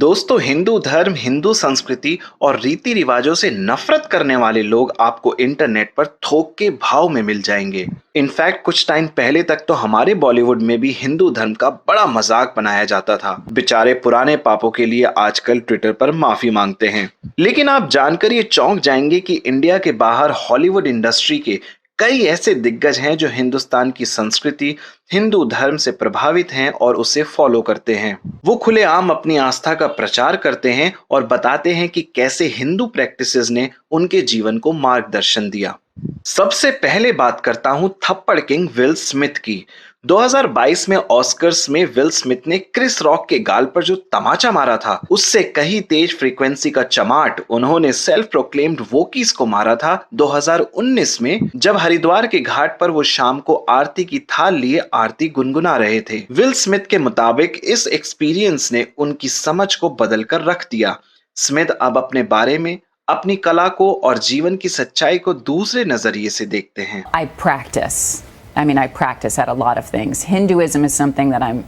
दोस्तों, हिंदू धर्म, हिंदू संस्कृति और रीति रिवाजों से नफरत करने वाले लोग आपको इंटरनेट पर थोक के भाव में मिल जाएंगे। इनफैक्ट कुछ टाइम पहले तक तो हमारे बॉलीवुड में भी हिंदू धर्म का बड़ा मजाक बनाया जाता था। बेचारे पुराने पापों के लिए आजकल ट्विटर पर माफी मांगते हैं। लेकिन आप जानकर ये चौंक जाएंगे कि इंडिया के बाहर हॉलीवुड इंडस्ट्री के कई ऐसे दिग्गज हैं जो हिंदुस्तान की संस्कृति, हिंदू धर्म से प्रभावित हैं और उसे फॉलो करते हैं। वो खुलेआम अपनी आस्था का प्रचार करते हैं और बताते हैं कि कैसे हिंदू प्रैक्टिसेस ने उनके जीवन को मार्गदर्शन दिया। सबसे पहले बात करता हूं थप्पड़ किंग विल स्मिथ की। 2022 में ऑस्कर्स में विल स्मिथ ने क्रिस रॉक के गाल पर जो तमाचा मारा था, उससे कहीं तेज फ्रीक्वेंसी का चमाट उन्होंने सेल्फ प्रोक्लेम्ड वोकीज को मारा था 2019 में, जब हरिद्वार के घाट पर वो शाम को आरती की थाल लिए आरती गुनगुना रहे थे। विल स्मिथ के मुताबिक इस एक्सपीरियंस ने उनकी समझ को बदल कर रख दिया। स्मिथ अब अपने बारे में, अपनी कला को और जीवन की सच्चाई को दूसरे नजरिए से देखते हैं। I practice at a lot of things. Hinduism is something that I'm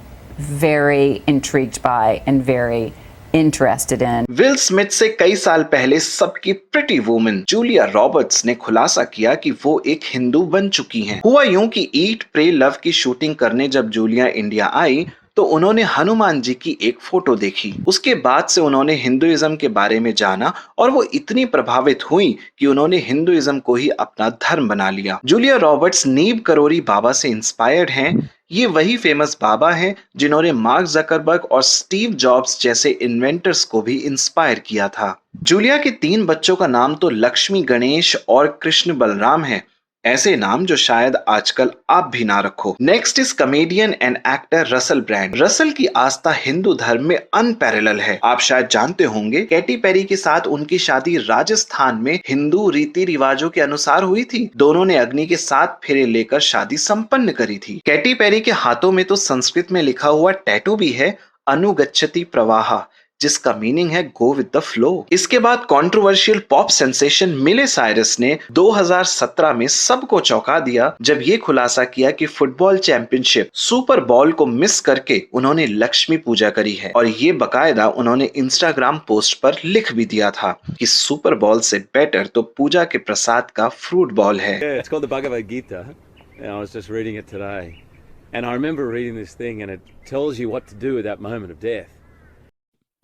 very intrigued by and very interested in. Will Smith से कई साल पहले सबकी प्रिटी वुमन जूलिया रॉबर्ट्स ने खुलासा किया कि वो एक हिंदू बन चुकी हैं। हुआ यूं कि ईट प्रे लव की शूटिंग करने जब जूलिया इंडिया आई तो उन्होंने हनुमान जी की एक फोटो देखी। उसके बाद से उन्होंने हिंदुइज्म के बारे में जाना और वो इतनी प्रभावित हुई कि उन्होंने हिंदुइज्म को ही अपना धर्म बना लिया। जूलिया रॉबर्ट्स नीब करोरी बाबा से इंस्पायर्ड हैं। ये वही फेमस बाबा हैं जिन्होंने मार्क जकरबर्ग और स्टीव जॉब्स जैसे इन्वेंटर्स को भी इंस्पायर किया था। जूलिया के 3 बच्चों का नाम तो लक्ष्मी, गणेश और कृष्ण बलराम है। ऐसे नाम जो शायद आजकल आप भी ना रखो। Next is comedian and actor Russell brand. Russell की आस्था हिंदू धर्म में अनपैरेलल है। आप शायद जानते होंगे कैटी पेरी के साथ उनकी शादी राजस्थान में हिंदू रीति रिवाजों के अनुसार हुई थी। दोनों ने अग्नि के 7 फेरे लेकर शादी संपन्न करी थी। कैटी पेरी के हाथों में तो संस्कृत में लिखा हुआ टैटू भी है, अनुगच्छति प्रवाह, जिसका मीनिंग है गो विद द फ्लो। इसके बाद कंट्रोवर्शियल पॉप सेंसेशन मिले साइरस ने 2017 में सबको चौंका दिया जब ये खुलासा किया कि फुटबॉल चैंपियनशिप सुपर बॉल को मिस करके उन्होंने लक्ष्मी पूजा करी है। और ये बकायदा उन्होंने इंस्टाग्राम पोस्ट पर लिख भी दिया था कि सुपर बॉल से बेटर तो पूजा के प्रसाद का फ्रूट बॉल है। It's called the Bhagavad Gita. And I was just reading it today. And I remember reading this thing and it tells you what to do at that moment of death.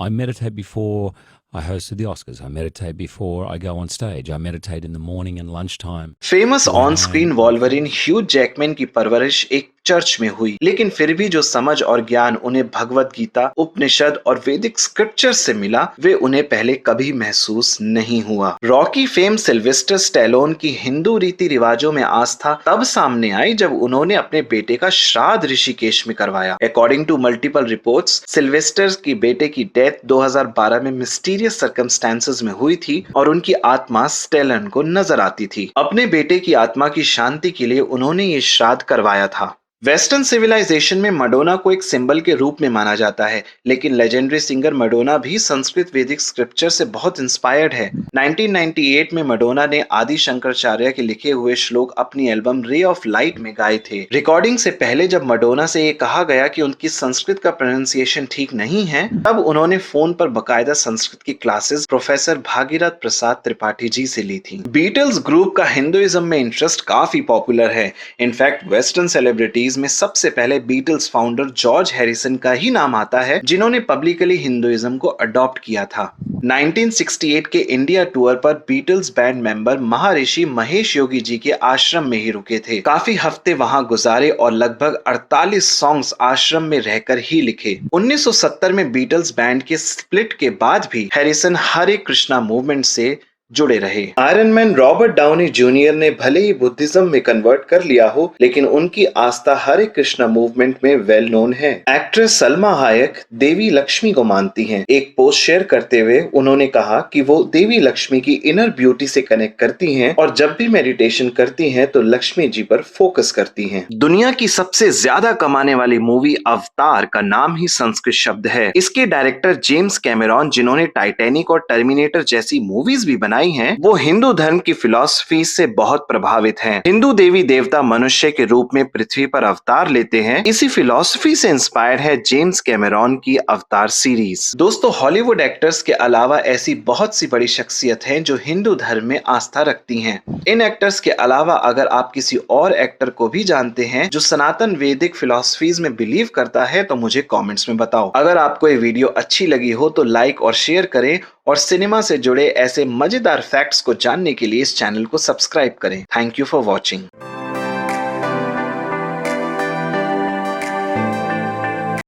I meditate before I hosted the Oscars. I meditate before I go on stage. I meditate in the morning and lunchtime. Famous on screen Wolverine Hugh Jackman की परवरिश एक church में हुई, लेकिन फिर भी जो समझ और ज्ञान उन्हें भगवत गीता, उपनिषद और वैदिक स्क्रिप्चर से मिला, वे उन्हें पहले कभी महसूस नहीं हुआ। रॉकी फेम सिल्वेस्टर स्टैलोन की हिंदू रीति रिवाजों में आस्था तब सामने आई जब उन्होंने अपने बेटे का श्राद्ध ऋषिकेश में करवाया। According to multiple reports, Sylvester की बेटे की डेथ 2012 में मिस्टीरियस सर्कमस्टेंसेस में हुई थी और उनकी आत्मा स्टेलन को नजर आती थी। अपने बेटे की आत्मा की शांति के लिए उन्होंने ये श्राद्ध करवाया था। वेस्टर्न सिविलाइजेशन में मडोना को एक सिंबल के रूप में माना जाता है, लेकिन लेजेंडरी सिंगर मडोना भी संस्कृत वैदिक स्क्रिप्चर से बहुत इंस्पायर्ड है। 1998 में मडोना ने आदि शंकराचार्य के लिखे हुए श्लोक अपनी एल्बम रे ऑफ लाइट में गाए थे। रिकॉर्डिंग से पहले जब मडोना से ये कहा गया कि उनकी संस्कृत का प्रोनाउंसिएशन ठीक नहीं है, तब उन्होंने फोन पर बकायदा संस्कृत की क्लासेस प्रोफेसर भागीरथ प्रसाद त्रिपाठी जी से ली थी। बीटल्स ग्रुप का हिंदुइज्म में इंटरेस्ट काफी पॉपुलर है। इनफैक्ट वेस्टर्न सेलिब्रिटीज में सबसे पहले बीटल्स फाउंडर जॉर्ज हैरिसन का ही नाम आता है, जिन्होंने पब्लिकली हिंदुइज्म को अडॉप्ट किया था। 1968 के इंडिया टूर पर बीटल्स बैंड मेंबर महर्षि महेश योगी जी के आश्रम में ही रुके थे। काफी हफ्ते वहां गुजारे और लगभग 48 सॉन्ग्स आश्रम में रहकर ही लिखे। 1970 में बीटल्स बैंड के स्प्लिट के बाद भी हैरिसन हरे कृष्णा मूवमेंट से जुड़े रहे। Iron man Robert Downey junior ने भले ही बुद्धिज्म में कन्वर्ट कर लिया हो, लेकिन उनकी आस्था हरे कृष्णा मूवमेंट में वेल नोन है। एक्ट्रेस सलमा हायक देवी लक्ष्मी को मानती हैं। एक पोस्ट शेयर करते हुए उन्होंने कहा कि वो देवी लक्ष्मी की इनर ब्यूटी से कनेक्ट करती हैं और जब भी मेडिटेशन करती हैं तो लक्ष्मी जी पर फोकस करती हैं। दुनिया की सबसे ज्यादा कमाने वाली मूवी अवतार का नाम ही संस्कृत शब्द है। इसके डायरेक्टर जेम्स कैमेरॉन, जिन्होंने टाइटैनिक और टर्मिनेटर जैसी मूवीज भी बनाई, बनाई हैं, वो हिंदू धर्म की फिलॉसफी से बहुत प्रभावित हैं। हिंदू देवी देवता मनुष्य के रूप में पृथ्वी पर अवतार लेते हैं। इसी फिलॉसफी से इंस्पायर्ड है जेम्स कैमेरॉन की अवतार सीरीज। दोस्तों, हॉलीवुड एक्टर्स के अलावा ऐसी बहुत सी बड़ी शख्सियत हैं जो हिंदू धर्म में आस्था रखती हैं। इन एक्टर्स के अलावा अगर आप किसी और एक्टर को भी जानते हैं जो सनातन वैदिक फिलॉसफीज में बिलीव करता है तो मुझे कमेंट्स में बताओ। अगर आपको ये वीडियो अच्छी लगी हो तो लाइक और शेयर करें और सिनेमा से जुड़े ऐसे मजेदार फैक्ट्स को जानने के लिए इस चैनल को सब्सक्राइब करें। Thank you for watching.